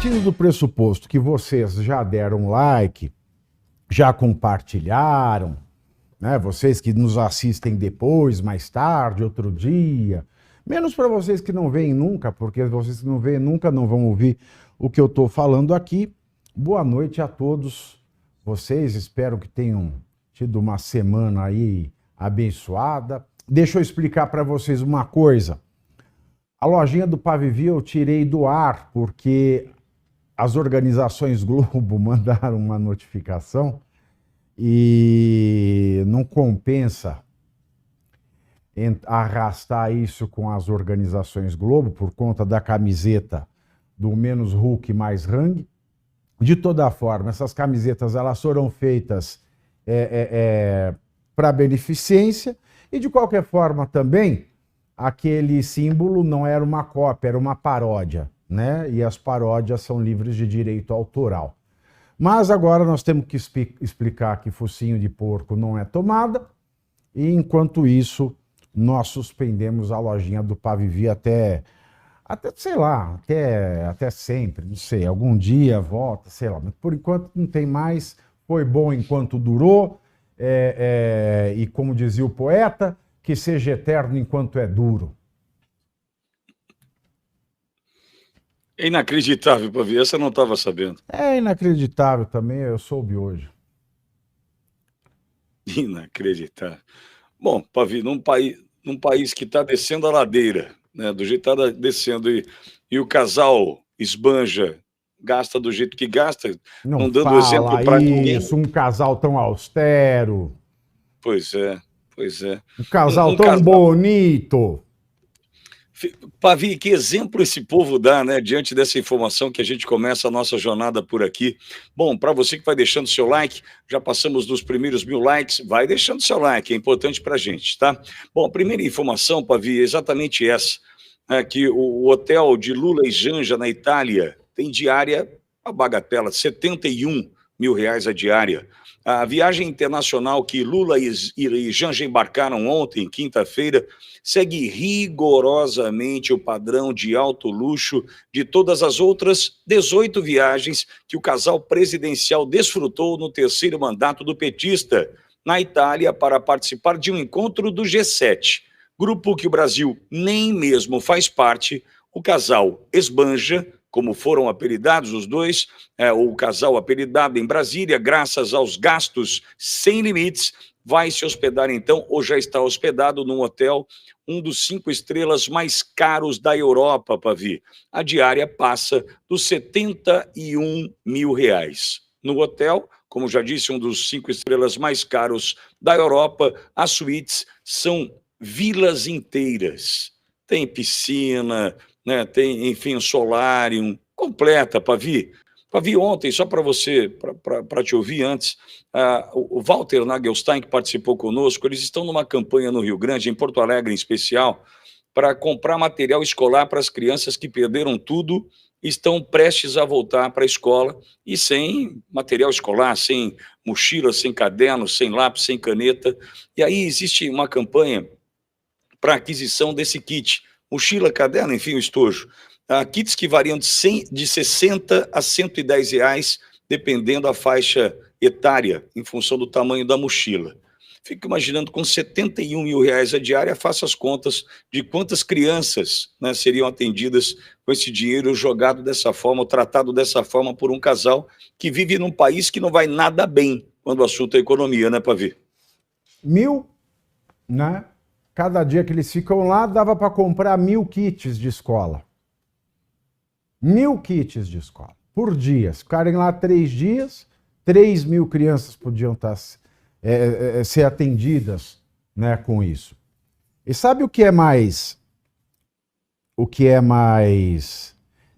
Partindo do pressuposto que vocês já deram like, já compartilharam, né? Vocês que nos assistem depois, mais tarde, outro dia, menos para vocês que não veem nunca, porque vocês que não veem nunca não vão ouvir o que eu estou falando aqui. Boa noite a todos vocês, espero que tenham tido uma semana aí abençoada. Deixa eu explicar para vocês uma coisa. A lojinha do Pavivi eu tirei do ar porque as organizações Globo mandaram uma notificação e não compensa arrastar isso com as organizações Globo por conta da camiseta do menos Hulk mais Hang. De toda forma, essas camisetas elas foram feitas para beneficência e de qualquer forma também aquele símbolo não era uma cópia, era uma paródia, né? E as paródias são livres de direito autoral. Mas agora nós temos que explicar que focinho de porco não é tomada e enquanto isso nós suspendemos a lojinha do Pavivi até sei lá, até sempre, não sei, algum dia volta, sei lá, mas por enquanto não tem mais, foi bom enquanto durou, e como dizia o poeta, que seja eterno enquanto é duro. É inacreditável, Pavi, essa eu não estava sabendo. É inacreditável também, eu soube hoje. Inacreditável. Bom, Pavi, num país que está descendo a ladeira, né, do jeito que está descendo, e o casal esbanja, gasta do jeito que gasta, não dando exemplo para ninguém. Isso, um casal tão austero. Pois é, pois é. Um casal tão bonito. Pavi, que exemplo esse povo dá, né, diante dessa informação que a gente começa a nossa jornada por aqui. Bom, para você que vai deixando seu like, já passamos dos primeiros 1000 likes, vai deixando seu like, é importante para a gente, tá? Bom, a primeira informação, Pavi, é exatamente essa, que o hotel de Lula e Janja, na Itália, tem diária, a bagatela, R$71 mil a diária. A viagem internacional que Lula e Janja embarcaram ontem, quinta-feira, segue rigorosamente o padrão de alto luxo de todas as outras 18 viagens que o casal presidencial desfrutou no terceiro mandato do petista, na Itália, para participar de um encontro do G7, grupo que o Brasil nem mesmo faz parte. O casal esbanja, como foram apelidados os dois, o casal apelidado em Brasília, graças aos gastos sem limites, vai se hospedar então, ou já está hospedado num hotel, um dos 5 estrelas mais caros da Europa, Pavi. A diária passa dos R$71 mil. No hotel, como já disse, um dos 5 estrelas mais caros da Europa, as suítes são vilas inteiras. Tem piscina, né, tem, enfim, um solário, completa, Pavi. Pavi, ontem, só para você, para te ouvir antes, o Walter Nagelstein, que participou conosco, eles estão numa campanha no Rio Grande, em Porto Alegre em especial, para comprar material escolar para as crianças que perderam tudo e estão prestes a voltar para a escola e sem material escolar, sem mochila, sem caderno, sem lápis, sem caneta. E aí existe uma campanha para aquisição desse kit, mochila, caderno, enfim, o estojo. Kits que variam de 60 a R$110, dependendo da faixa etária, em função do tamanho da mochila. Fico imaginando, com R$71 mil a diária, faça as contas de quantas crianças, né, seriam atendidas com esse dinheiro jogado dessa forma, ou tratado dessa forma por um casal que vive num país que não vai nada bem quando o assunto é economia, né, Pavi? 1000, né? Cada dia que eles ficam lá, dava para comprar 1000 kits de escola. 1000 kits de escola por dia. Se ficarem lá 3 dias, 3.000 crianças podiam ser atendidas, né, com isso. E sabe o que é mais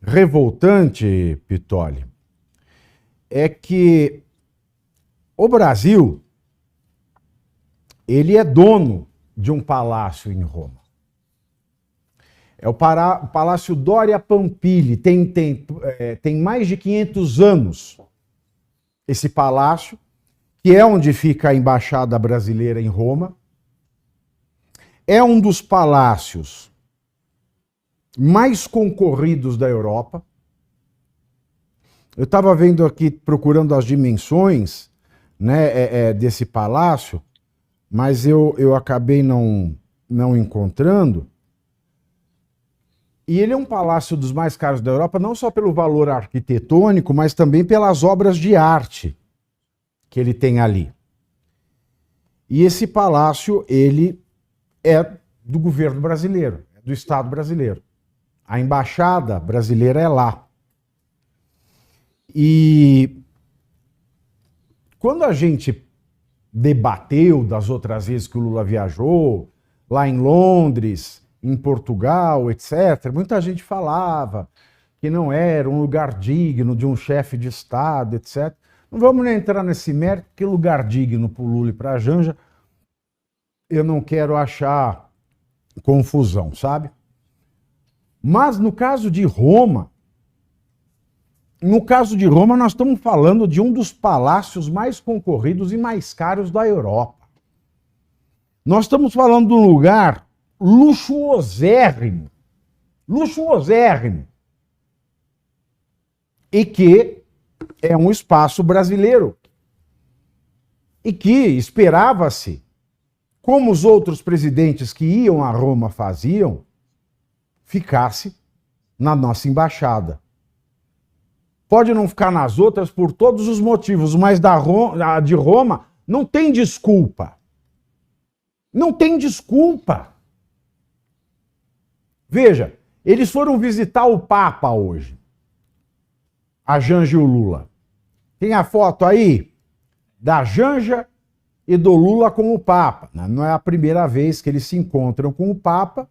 revoltante, Pitoli? É que o Brasil, ele é dono de um palácio em Roma. É o Palácio Doria Pampilhi, tem mais de 500 anos esse palácio, que é onde fica a Embaixada Brasileira em Roma. É um dos palácios mais concorridos da Europa. Eu estava vendo aqui, procurando as dimensões, né, desse palácio, mas eu acabei não encontrando. E ele é um palácio dos mais caros da Europa, não só pelo valor arquitetônico, mas também pelas obras de arte que ele tem ali. E esse palácio, ele é do governo brasileiro, do Estado brasileiro. A embaixada brasileira é lá. E quando a gente debateu das outras vezes que o Lula viajou, lá em Londres, em Portugal, etc., muita gente falava que não era um lugar digno de um chefe de Estado, etc. Não vamos nem entrar nesse mérito, que lugar digno para o Lula e para a Janja, eu não quero achar confusão, sabe? Mas no caso de Roma, nós estamos falando de um dos palácios mais concorridos e mais caros da Europa. Nós estamos falando de um lugar luxuosérrimo, luxuosérrimo, e que é um espaço brasileiro, e que esperava-se, como os outros presidentes que iam a Roma faziam, ficasse na nossa embaixada. Pode não ficar nas outras por todos os motivos, mas de Roma não tem desculpa. Não tem desculpa. Veja, eles foram visitar o Papa hoje. A Janja e o Lula. Tem a foto aí da Janja e do Lula com o Papa. Não é a primeira vez que eles se encontram com o Papa,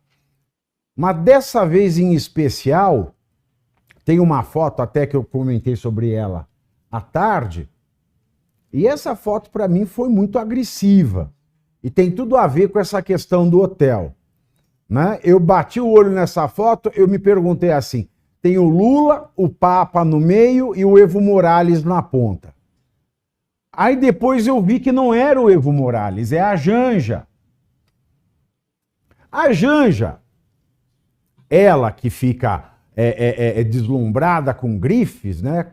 mas dessa vez em especial, tem uma foto até que eu comentei sobre ela à tarde, e essa foto para mim foi muito agressiva. E tem tudo a ver com essa questão do hotel. Né? Eu bati o olho nessa foto, eu me perguntei assim, tem o Lula, o Papa no meio e o Evo Morales na ponta. Aí depois eu vi que não era o Evo Morales, é a Janja. A Janja, ela que fica deslumbrada com grifes, né?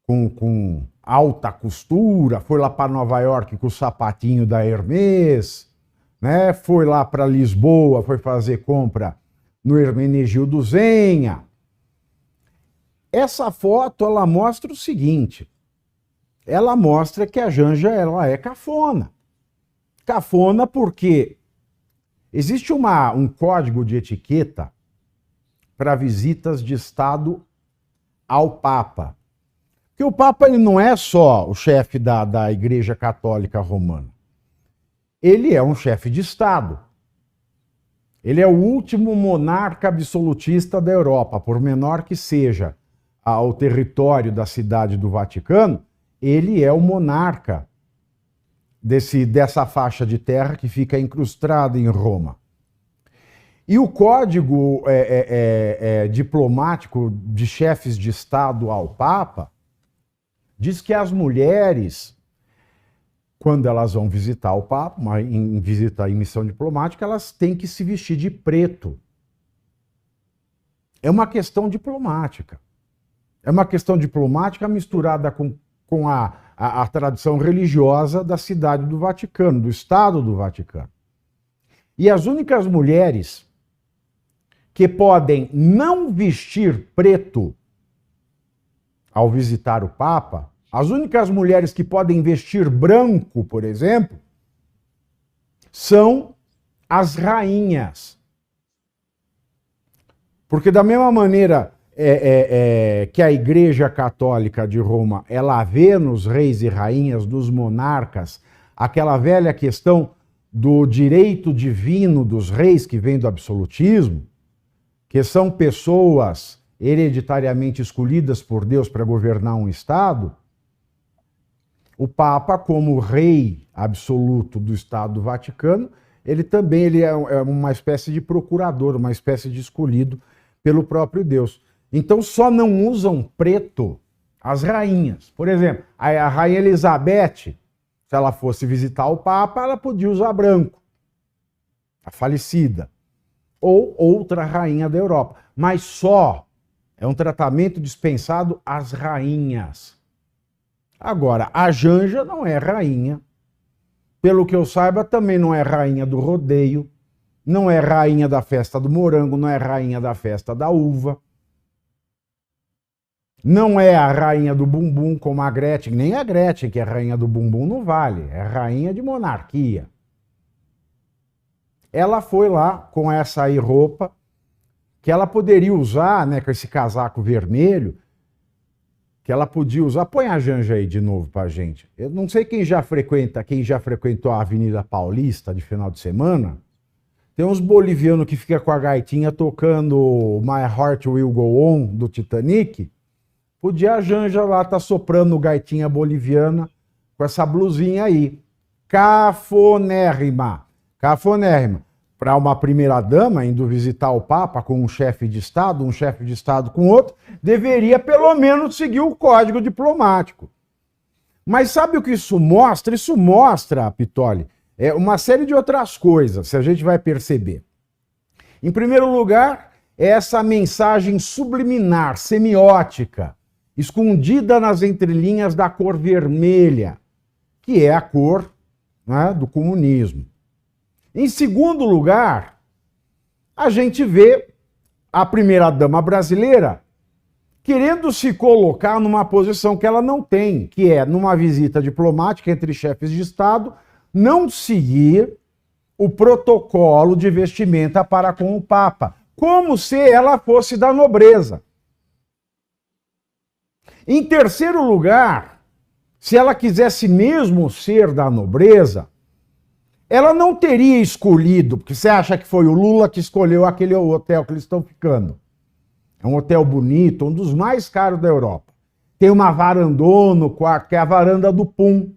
Com alta costura, foi lá para Nova York com o sapatinho da Hermès, né? Foi lá para Lisboa, foi fazer compra no Hermenegildo Zenha. Essa foto, ela mostra o seguinte, ela mostra que a Janja, ela é cafona. Cafona porque existe um código de etiqueta para visitas de Estado ao Papa. Porque o Papa, ele não é só o chefe da Igreja Católica Romana. Ele é um chefe de Estado. Ele é o último monarca absolutista da Europa, por menor que seja ao território da cidade do Vaticano, ele é o monarca dessa faixa de terra que fica incrustada em Roma. E o código diplomático de chefes de Estado ao Papa diz que as mulheres, quando elas vão visitar o Papa, em visita em missão diplomática, elas têm que se vestir de preto. É uma questão diplomática. É uma questão diplomática misturada com a tradição religiosa da cidade do Vaticano, do Estado do Vaticano. E as únicas mulheres que podem não vestir preto ao visitar o Papa, as únicas mulheres que podem vestir branco, por exemplo, são as rainhas. Porque da mesma maneira que a Igreja Católica de Roma, ela vê nos reis e rainhas, dos monarcas, aquela velha questão do direito divino dos reis, que vem do absolutismo, que são pessoas hereditariamente escolhidas por Deus para governar um Estado, o Papa, como rei absoluto do Estado do Vaticano, ele é uma espécie de procurador, uma espécie de escolhido pelo próprio Deus. Então só não usam preto as rainhas. Por exemplo, a rainha Elizabeth, se ela fosse visitar o Papa, ela podia usar branco, a falecida, ou outra rainha da Europa, mas só É um tratamento dispensado às rainhas. Agora, a Janja não é rainha. Pelo que eu saiba, também não é rainha do rodeio, não é rainha da festa do morango, não é rainha da festa da uva. Não é a rainha do bumbum como a Gretchen, nem a Gretchen, que é rainha do bumbum, não vale. É rainha de monarquia. Ela foi lá com essa aí roupa, que ela poderia usar, né, com esse casaco vermelho, que ela podia usar. Põe a Janja aí de novo pra gente. Eu não sei quem já frequentou a Avenida Paulista de final de semana. Tem uns bolivianos que ficam com a gaitinha tocando My Heart Will Go On, do Titanic. Podia a Janja lá estar soprando gaitinha boliviana com essa blusinha aí. Cafonérrima. Cafonérrima. Para uma primeira-dama indo visitar o Papa com um chefe de Estado com outro, deveria pelo menos seguir o código diplomático. Mas sabe o que isso mostra? Isso mostra, Pitoli, uma série de outras coisas, se a gente vai perceber. Em primeiro lugar, é essa mensagem subliminar, semiótica, escondida nas entrelinhas da cor vermelha, que é a cor, né, do comunismo. Em segundo lugar, a gente vê a primeira-dama brasileira querendo se colocar numa posição que ela não tem, que é, numa visita diplomática entre chefes de Estado, não seguir o protocolo de vestimenta para com o Papa, como se ela fosse da nobreza. Em terceiro lugar, se ela quisesse mesmo ser da nobreza, ela não teria escolhido, porque você acha que foi o Lula que escolheu aquele hotel que eles estão ficando. É um hotel bonito, um dos mais caros da Europa. Tem uma varandona no quarto, que é a varanda do Pum.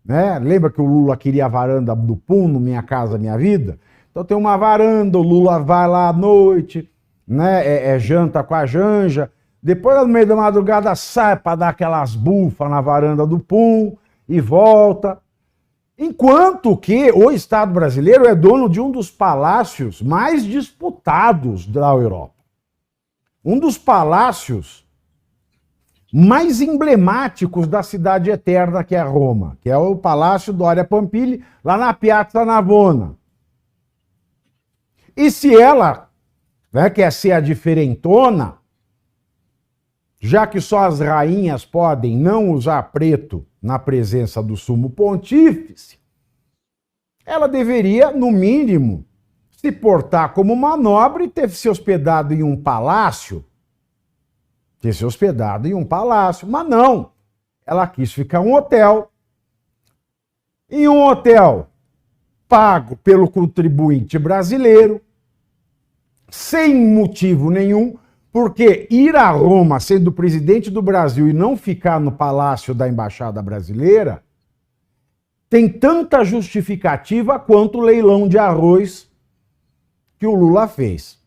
Né? Lembra que o Lula queria a varanda do Pum no Minha Casa Minha Vida? Então tem uma varanda, o Lula vai lá à noite, né? Janta com a Janja. Depois, no meio da madrugada, sai para dar aquelas bufas na varanda do Pum e volta. Enquanto que o Estado brasileiro é dono de um dos palácios mais disputados da Europa. Um dos palácios mais emblemáticos da cidade eterna, que é Roma, que é o Palácio Doria Pampilhi, lá na Piazza Navona. E se ela, né, quer ser a diferentona, já que só as rainhas podem não usar preto na presença do sumo pontífice, ela deveria, no mínimo, se portar como uma nobre e ter se hospedado em um palácio. Mas não. Ela quis ficar em um hotel. Em um hotel pago pelo contribuinte brasileiro, sem motivo nenhum, porque ir a Roma sendo presidente do Brasil e não ficar no palácio da Embaixada Brasileira tem tanta justificativa quanto o leilão de arroz que o Lula fez.